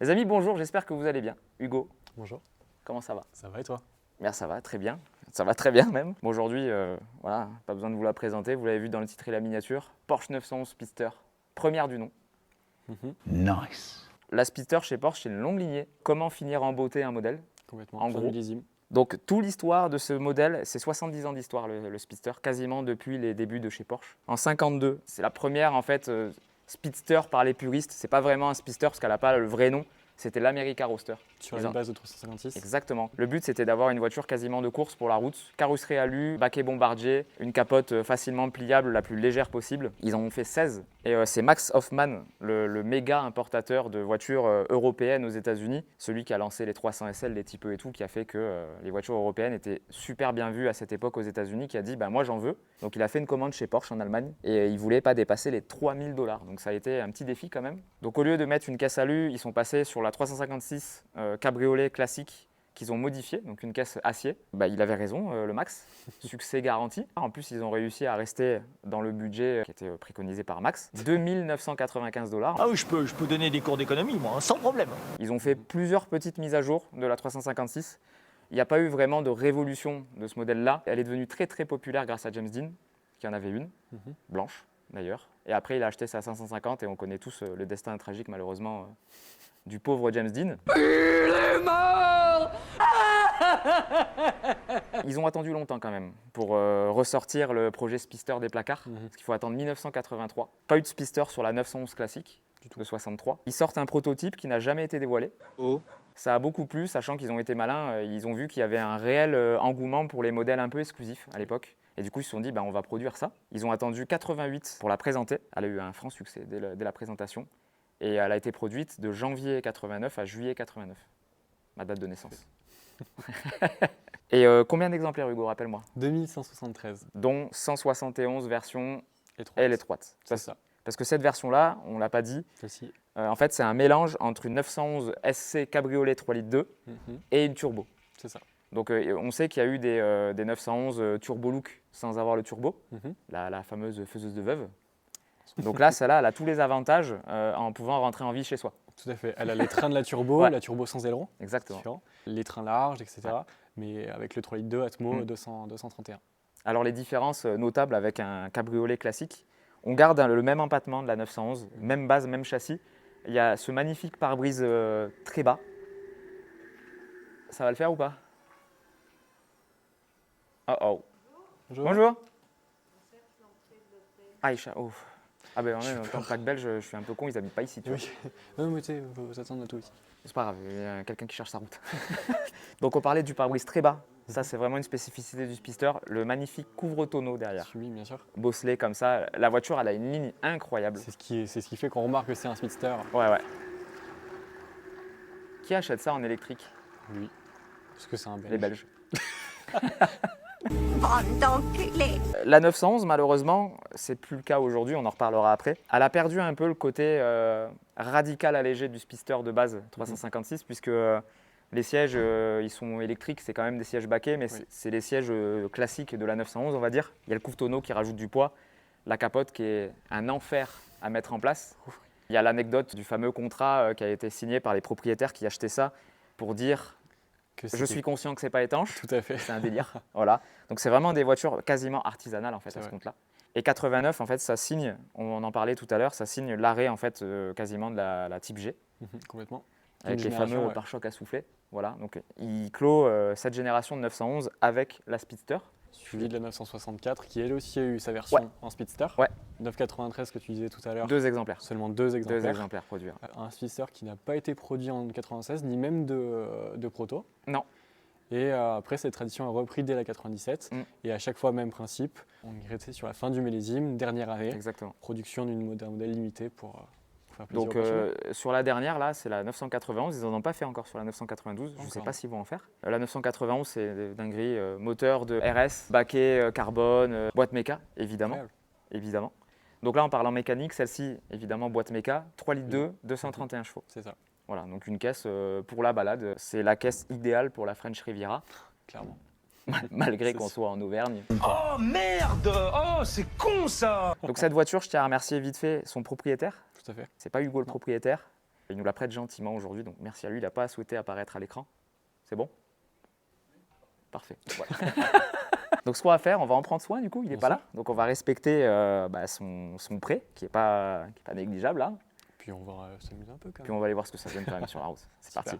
Les amis, bonjour, j'espère que vous allez bien. Hugo, Bonjour. comment ça va? Ça va et toi? Bien, ça va, très bien. Ça va très bien même. Bon, aujourd'hui, voilà, pas besoin de vous la présenter, vous l'avez vu dans le titre et la miniature. Porsche 911 Speedster, première du nom. Nice. La Speedster chez Porsche, c'est une longue lignée. Comment finir en beauté un modèle? Complètement. En Fin gros. millésime. Donc, toute l'histoire de ce modèle, c'est 70 ans d'histoire, le Speedster, quasiment depuis les débuts de chez Porsche. En 52, c'est la première, en fait, Speedster par les puristes. C'est pas vraiment un Speedster parce qu'elle n'a pas le vrai nom. C'était l'America Roadster. Sur Ils une ont- base de 356. Exactement. Le but, c'était d'avoir une voiture quasiment de course pour la route, carrosserie alu, baquet bombardier, une capote facilement pliable, la plus légère possible. Ils en ont fait 16. Et c'est Max Hoffman, le méga importateur de voitures européennes aux États-Unis, celui qui a lancé les 300 SL, les Type E et tout, qui a fait que les voitures européennes étaient super bien vues à cette époque aux États-Unis, qui a dit bah, moi j'en veux. Donc il a fait une commande chez Porsche en Allemagne et il voulait pas dépasser les 3000 $. Donc ça a été un petit défi quand même. Donc au lieu de mettre une caisse alu, ils sont passés sur la 356 cabriolet classique qu'ils ont modifié, donc une caisse acier. Bah, il avait raison, le Max, succès garanti. En plus, ils ont réussi à rester dans le budget qui était préconisé par Max, 2995 $. Ah oui, je peux donner des cours d'économie, moi, hein, sans problème. Ils ont fait plusieurs petites mises à jour de la 356. Il n'y a pas eu vraiment de révolution de ce modèle-là. Elle est devenue très très populaire grâce à James Dean, qui en avait une, blanche d'ailleurs. Et après, il a acheté sa 550 et on connaît tous le destin tragique malheureusement du pauvre James Dean. Ils ont attendu longtemps quand même pour ressortir le projet Speedster des placards, parce qu'il faut attendre 1983. Pas eu de Speedster sur la 911 classique de 63. Ils sortent un prototype qui n'a jamais été dévoilé. Oh. Ça a beaucoup plu, sachant qu'ils ont été malins, ils ont vu qu'il y avait un réel engouement pour les modèles un peu exclusifs à l'époque. Et du coup, ils se sont dit, bah, on va produire ça. Ils ont attendu 88 pour la présenter. Elle a eu un franc succès dès la présentation. Et elle a été produite de janvier 89 à juillet 89, ma date de naissance. Et combien d'exemplaires, Hugo, rappelle-moi? 2173. Dont 171 versions Étroite. ailes étroites. C'est ça. Parce que cette version-là, on ne l'a pas dit, Celle-ci. en fait, c'est un mélange entre une 911 SC Cabriolet 3 litres 2 et une turbo. C'est ça. Donc on sait qu'il y a eu des 911 turbo look sans avoir le turbo, la fameuse faiseuse de veuve. Donc là, celle-là, elle a tous les avantages en pouvant rentrer en vie chez soi. Tout à fait. Elle a les trains de la turbo, Ouais. la turbo sans aileron. Exactement. Différent. Les trains larges, etc. Ouais. Mais avec le 3 litres 2 Atmo 231. Alors les différences notables avec un cabriolet classique, on garde le même empattement de la 911, même base, même châssis. Il y a ce magnifique pare-brise très bas. Ça va le faire ou pas? Oh oh. Bonjour. Aïcha, oh. Ah ben en tant que pack belge, je suis un peu con, ils habitent pas ici. Tu vois. Oui. Non, mais tu sais, il faut s'attendre à tout ici. C'est pas grave, il y a quelqu'un qui cherche sa route. Donc on parlait du pare-brise très bas. Ça, c'est vraiment une spécificité du Speedster. Le magnifique couvre-tonneau derrière. Suivi, bien sûr. Bosselé comme ça. La voiture, elle a une ligne incroyable. C'est ce qui fait qu'on remarque que c'est un speedster. Ouais, ouais. Qui achète ça en électrique? Oui. Parce que c'est un belge. Les Belges. Bande d'enculés. La 911, malheureusement, c'est plus le cas aujourd'hui, on en reparlera après. Elle a perdu un peu le côté radical allégé du Speedster de base 356, puisque les sièges, ils sont électriques, c'est quand même des sièges baquets, mais c'est les sièges classiques de la 911, on va dire. Il y a le couvre-tonneau qui rajoute du poids, la capote qui est un enfer à mettre en place. Il y a l'anecdote du fameux contrat qui a été signé par les propriétaires qui achetaient ça pour dire Que je c'était- suis conscient que c'est pas étanche. Tout à fait. C'est un délire. Voilà. Donc c'est vraiment des voitures quasiment artisanales en fait C'est à ce vrai. compte-là. Et 89 en fait ça signe, on en parlait tout à l'heure, ça signe l'arrêt en fait quasiment de la Type G Complètement. avec Une les génération, fameux ouais. pare-chocs à souffler. Voilà. Donc il clôt cette génération de 911 avec la Speedster. Suivi de la 964 qui elle aussi a eu sa version Ouais. en speedster. Ouais. 993 que tu disais tout à l'heure. 2 exemplaires. Seulement deux exemplaires. 2 exemplaires produits. Un speedster qui n'a pas été produit en 96 ni même de proto. Non. Et après cette tradition est reprise dès la 97 et à chaque fois même principe. On est resté sur la fin du millésime, dernier arrêt, Exactement. production d'un modèle limité pour faire plaisir Donc aux passionnés. sur la dernière là, c'est la 991. Ils n'en ont pas fait encore sur la 992. Je ne sais Encore. pas s'ils vont en faire. La 991, c'est des dingueries. Moteur de RS, baquet carbone, boîte méca, évidemment. Incroyable. Évidemment. Donc là, on parle en mécanique. Celle-ci, évidemment, boîte méca, 3 litres 2, 231 chevaux. C'est ça, Voilà, donc une caisse pour la balade. C'est la caisse idéale pour la French Riviera, clairement. malgré C'est qu'on sûr. soit en Auvergne. Oh merde. Oh, c'est con ça. Donc cette voiture, je tiens à remercier vite fait son propriétaire. Tout à fait. C'est pas Hugo le propriétaire. Il nous la prête gentiment aujourd'hui, donc merci à lui. Il n'a pas souhaité apparaître à l'écran. C'est bon? Parfait. Voilà. Donc ce qu'on va faire, on va en prendre soin du coup, il n'est pas là. Donc on va respecter son prêt, qui n'est pas négligeable là. Puis on va s'amuser un peu quand même. Puis on va aller voir ce que ça donne quand même sur la route. C'est parti.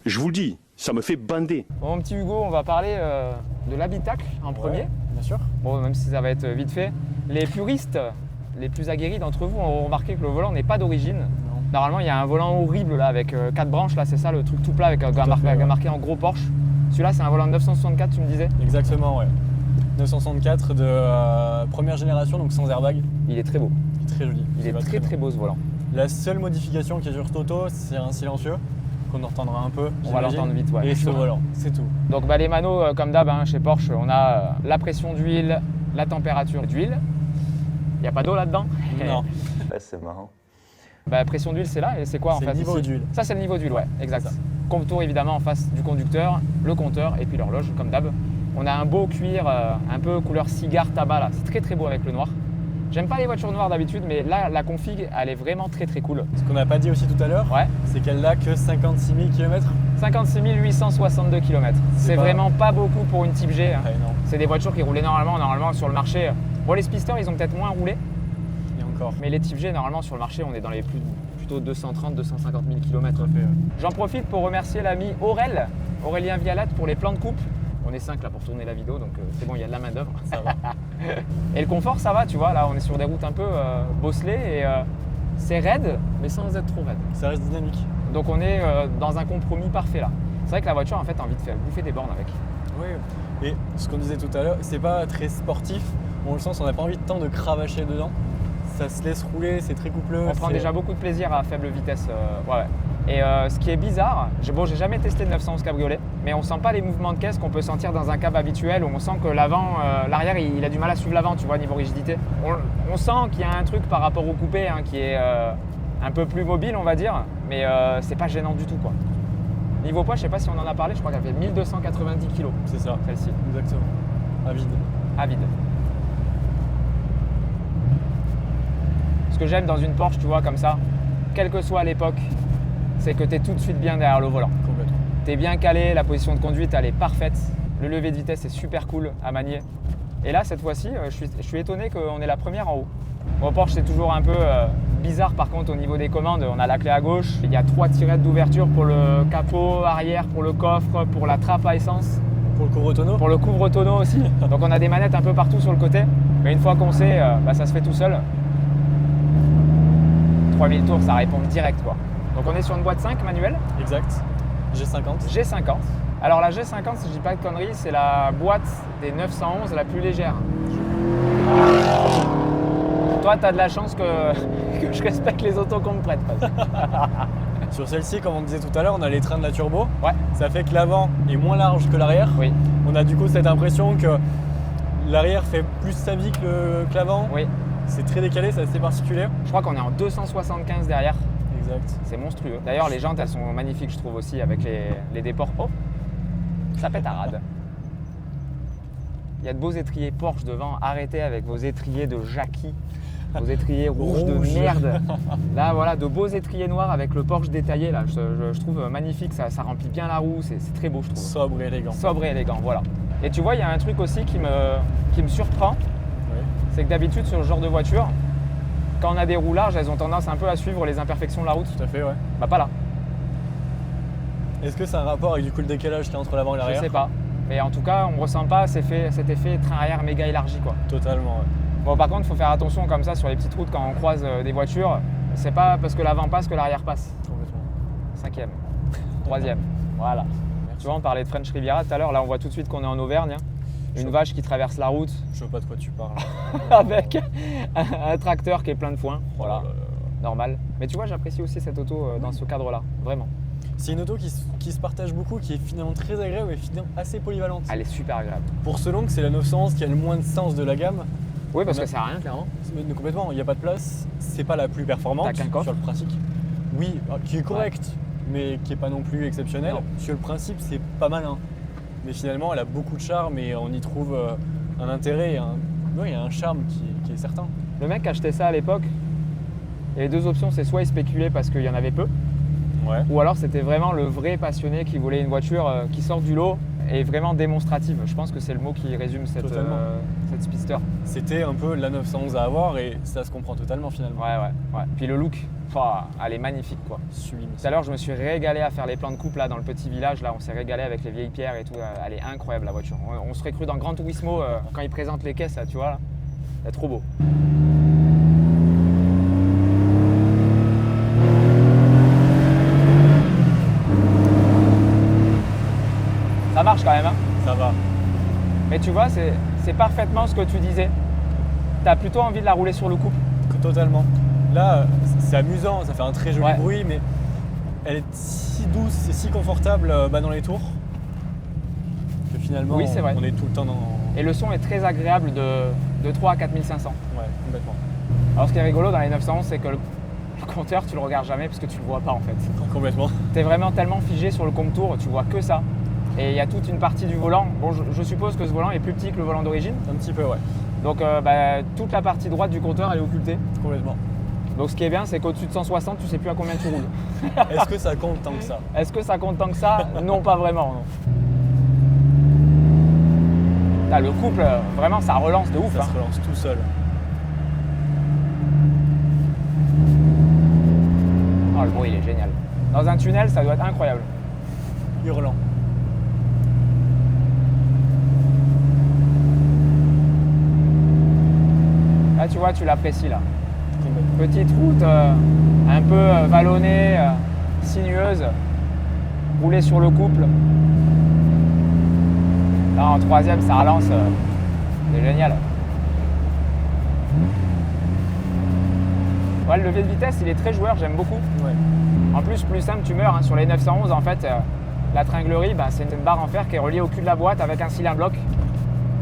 Je vous le dis, ça me fait bander. Bon, mon petit Hugo, on va parler de l'habitacle en premier. Bien sûr. Bon, même si ça va être vite fait. Les puristes, les plus aguerris d'entre vous ont remarqué que le volant n'est pas d'origine. Normalement, il y a un volant horrible là avec 4 branches, là c'est ça, le truc tout plat avec marqué en gros Porsche. Celui-là, c'est un volant de 964, tu me disais? Exactement, ouais. 964 de première génération, donc sans airbag. Il est très beau. Il est très joli. Il est très très beau ce volant. La seule modification qui est sur Toto, c'est un silencieux qu'on entendra un peu. On va l'entendre vite, ouais. Et ce volant, c'est tout. Donc les manos, comme d'hab, chez Porsche, on a la pression d'huile, la température d'huile. Il n'y a pas d'eau là-dedans? Non. Ouais, c'est marrant. Pression d'huile, c'est là et c'est quoi en fait? C'est le niveau d'huile. Ça, c'est le niveau d'huile, ouais, exact. Contour évidemment en face du conducteur, le compteur et puis l'horloge, comme d'hab. On a un beau cuir, un peu couleur cigare tabac là. C'est très très beau avec le noir. J'aime pas les voitures noires d'habitude, mais là, la config, elle est vraiment très très cool. Ce qu'on n'a pas dit aussi tout à l'heure, c'est qu'elle n'a que 56 000 km. 56 862 km. C'est vraiment pas beaucoup pour une Type G. Ouais, non. C'est des voitures qui roulaient normalement sur le marché. Bon, les Speedsters, ils ont peut-être moins roulé. Et encore. Mais les Type G, normalement sur le marché, on est dans les plutôt 230 250 000 km. J'en profite pour remercier l'ami Aurélien Vialat pour les plans de coupe. On est 5 là pour tourner la vidéo, donc c'est bon, il y a de la main d'œuvre. Ça va. Et le confort, ça va, tu vois. Là, on est sur des routes un peu bosselées et c'est raide, mais sans être trop raide. Ça reste dynamique. Donc on est dans un compromis parfait là. C'est vrai que la voiture, en fait, a envie de faire bouffer des bornes avec. Oui. Et ce qu'on disait tout à l'heure, c'est pas très sportif. On le sent, on n'a pas envie de temps de cravacher dedans. Ça se laisse rouler, c'est très coupleux. On prend déjà beaucoup de plaisir à faible vitesse. Ouais. Et ce qui est bizarre, j'ai jamais testé de 911 cabriolet, mais on sent pas les mouvements de caisse qu'on peut sentir dans un cab habituel où on sent que l'avant, l'arrière, il a du mal à suivre l'avant, tu vois, niveau rigidité. On sent qu'il y a un truc par rapport au coupé qui est un peu plus mobile, on va dire, mais c'est pas gênant du tout, quoi. Niveau poids, je sais pas si on en a parlé, je crois qu'elle fait 1290 kg. C'est ça. Celle-ci. Exactement. À vide. À vide. Ce que j'aime dans une Porsche, tu vois, comme ça, quelle que soit l'époque, c'est que tu es tout de suite bien derrière le volant. Complètement. Tu es bien calé, la position de conduite, elle est parfaite. Le lever de vitesse est super cool à manier. Et là, cette fois-ci, je suis étonné qu'on ait la première en haut. Bon, Porsche, c'est toujours un peu bizarre par contre au niveau des commandes. On a la clé à gauche, il y a 3 tirettes d'ouverture pour le capot arrière, pour le coffre, pour la trappe à essence. Pour le couvre-tonneau. Pour le couvre-tonneau aussi. Donc on a des manettes un peu partout sur le côté. Mais une fois qu'on sait, ça se fait tout seul. 3000 tours, ça répond direct, quoi. Donc on est sur une boîte 5 manuelle. Exact. G50. G50. Alors la G50, si je dis pas de conneries, c'est la boîte des 911 la plus légère. Toi, tu as de la chance que je respecte les autos qu'on me prête. Sur celle-ci, comme on disait tout à l'heure, on a les trains de la turbo. Ouais. Ça fait que l'avant est moins large que l'arrière. Oui. On a du coup cette impression que l'arrière fait plus sa vie que l'avant. Oui. C'est très décalé, c'est assez particulier. Je crois qu'on est en 275 derrière. Exact. C'est monstrueux. D'ailleurs, les jantes, elles sont magnifiques, je trouve aussi, avec les déports. Oh, ça pète à rade. Il y a de beaux étriers Porsche devant. Arrêtez avec vos étriers de Jackie, vos étriers rouges de merde. Là, voilà, de beaux étriers noirs avec le Porsche détaillé. Là, je trouve magnifique. Ça remplit bien la roue. C'est très beau, je trouve. Sobre et élégant. Sobre et élégant, voilà. Et tu vois, il y a un truc aussi qui me surprend. Oui. C'est que d'habitude, sur ce genre de voiture, quand on a des roues larges, elles ont tendance un peu à suivre les imperfections de la route. Tout à fait, ouais. Bah, pas là. Est-ce que c'est un rapport avec du coup le décalage qu'il y a entre l'avant et l'arrière? Je sais pas. Mais en tout cas, on ne ressent pas cet effet train arrière méga élargi, quoi. Totalement, ouais. Bon, par contre, il faut faire attention comme ça sur les petites routes quand on croise des voitures. C'est pas parce que l'avant passe que l'arrière passe. Complètement. 5e, 3e, voilà. Tu vois, on parlait de French Riviera tout à l'heure. Là, on voit tout de suite qu'on est en Auvergne. Une vache qui traverse la route Je vois pas de quoi tu parles. avec un tracteur qui est plein de foin. Voilà, Oh là là. normal. Mais tu vois, j'apprécie aussi cette auto dans ce cadre-là, vraiment. C'est une auto qui se partage beaucoup, qui est finalement très agréable et finalement assez polyvalente. Elle est super agréable. Pour ce long, c'est la 911 qui a le moins de sens de la gamme. Oui, parce On a- que ça sert à rien, clairement. Mais complètement, il n'y a pas de place. C'est pas la plus performante T'as qu'un coffre. sur le pratique. Oui, qui est correct, mais qui est pas non plus exceptionnel. Non. Sur le principe, c'est pas malin. Mais finalement, elle a beaucoup de charme et on y trouve un intérêt, il y a un charme qui est certain. Le mec qui achetait ça à l'époque, il y avait deux options, c'est soit il spéculait parce qu'il y en avait peu, Ouais. ou alors c'était vraiment le vrai passionné qui voulait une voiture qui sort du lot et vraiment démonstrative. Je pense que c'est le mot qui résume cette speedster. C'était un peu la 911 à avoir et ça se comprend totalement finalement. Ouais. Puis le look, elle est magnifique quoi. Sublime. Tout à l'heure, je me suis régalé à faire les plans de coupe là dans le petit village. Là, on s'est régalé avec les vieilles pierres et tout. Elle est incroyable la voiture. On serait cru dans Gran Turismo quand ils présentent les caisses, là, tu vois. Là. C'est trop beau. Ça marche quand même, hein. Ça va. Mais tu vois, c'est parfaitement ce que tu disais. T'as plutôt envie de la rouler sur le couple. Totalement. Là, c'est amusant, ça fait un très joli Ouais. bruit, mais elle est si douce et si confortable dans les tours que finalement Oui, c'est vrai. on est tout le temps dans. Et le son est très agréable de 3 à 4500. Ouais, complètement. Alors ce qui est rigolo dans les 911, c'est que le compteur, tu le regardes jamais parce que tu le vois pas en fait. Complètement. Tu es vraiment tellement figé sur le compte tour, tu vois que ça. Et il y a toute une partie du volant. Bon, je suppose que ce volant est plus petit que le volant d'origine. Un petit peu, ouais. Donc toute la partie droite du compteur, elle est occultée. Complètement. Donc ce qui est bien, c'est qu'au-dessus de 160, tu sais plus à combien tu roules. Est-ce que ça compte tant que ça? Est-ce que ça compte tant que ça? Non, pas vraiment. Non. Là, le couple, vraiment, ça relance de ouf. Ça Hein. se relance tout seul. Oh, le bruit, il est génial. Dans un tunnel, ça doit être incroyable. Hurlant. Là, tu vois, tu l'apprécies là. Petite route un peu vallonnée, sinueuse, rouler sur le couple. Là, en troisième, ça relance. C'est génial. Ouais, le levier de vitesse, il est très joueur, j'aime beaucoup. Ouais. En plus, plus simple, tu meurs. Hein. Sur les 911, en fait, la tringlerie, c'est une barre en fer qui est reliée au cul de la boîte avec un cylindre bloc.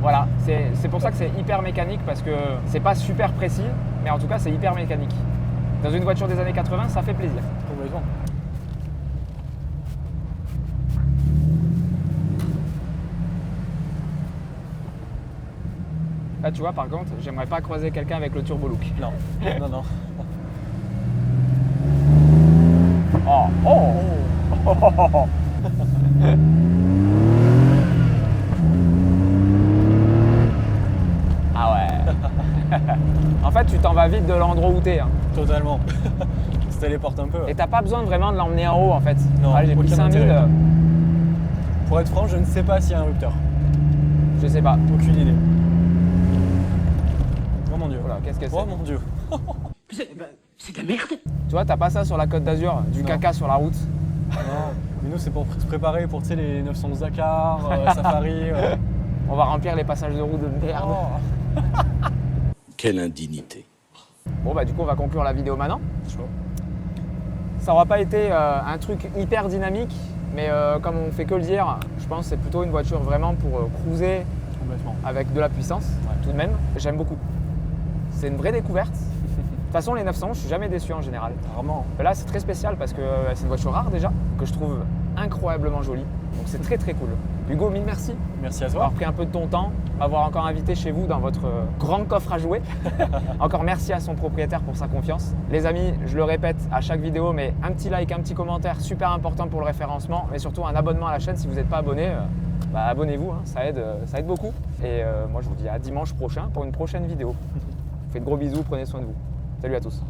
Voilà, c'est pour ça que c'est hyper mécanique parce que c'est pas super précis, mais en tout cas, c'est hyper mécanique. Dans une voiture des années 80, ça fait plaisir. Complètement. Là, tu vois, par contre, j'aimerais pas croiser quelqu'un avec le turbo look. Non. Non. Oh. Ah ouais. En fait, tu t'en vas vite de l'endroit où t'es. Hein. Totalement. Ça téléporte un peu. Et t'as pas besoin vraiment de l'emmener en haut, en fait. Non, Allez, j'ai pris aucun 5000. intérêt. Pour être franc, je ne sais pas s'il y a un rupteur. Je sais pas. Aucune idée. Oh mon dieu. Voilà, qu'est-ce que c'est? Oh mon dieu. C'est de la merde. Tu vois, t'as pas ça sur la Côte d'Azur, du Non. caca sur la route. Non. Mais nous, c'est pour se préparer pour les 911 Dakar, Safari. On va remplir les passages de route de merde. Oh. Quelle indignité. Bon, bah, du coup, on va conclure la vidéo maintenant. Chaud. Ça n'aura pas été un truc hyper dynamique, mais comme on fait que le dire, je pense que c'est plutôt une voiture vraiment pour cruiser Complètement. avec de la puissance, tout de même. J'aime beaucoup. C'est une vraie découverte. De toute façon, les 911, je suis jamais déçu en général. Rarement. Mais là, c'est très spécial parce que c'est une voiture rare déjà, que je trouve incroyablement jolie. Donc c'est très très cool. Hugo, mille merci Merci à d'avoir toi. pris un peu de ton temps, m'avoir encore invité chez vous dans votre grand coffre à jouer. Encore merci à son propriétaire pour sa confiance. Les amis, je le répète à chaque vidéo, mais un petit like, un petit commentaire, super important pour le référencement, mais surtout un abonnement à la chaîne si vous n'êtes pas abonné. Abonnez-vous, hein, ça aide beaucoup. Et moi, je vous dis à dimanche prochain pour une prochaine vidéo. Faites de gros bisous, prenez soin de vous. Salut à tous.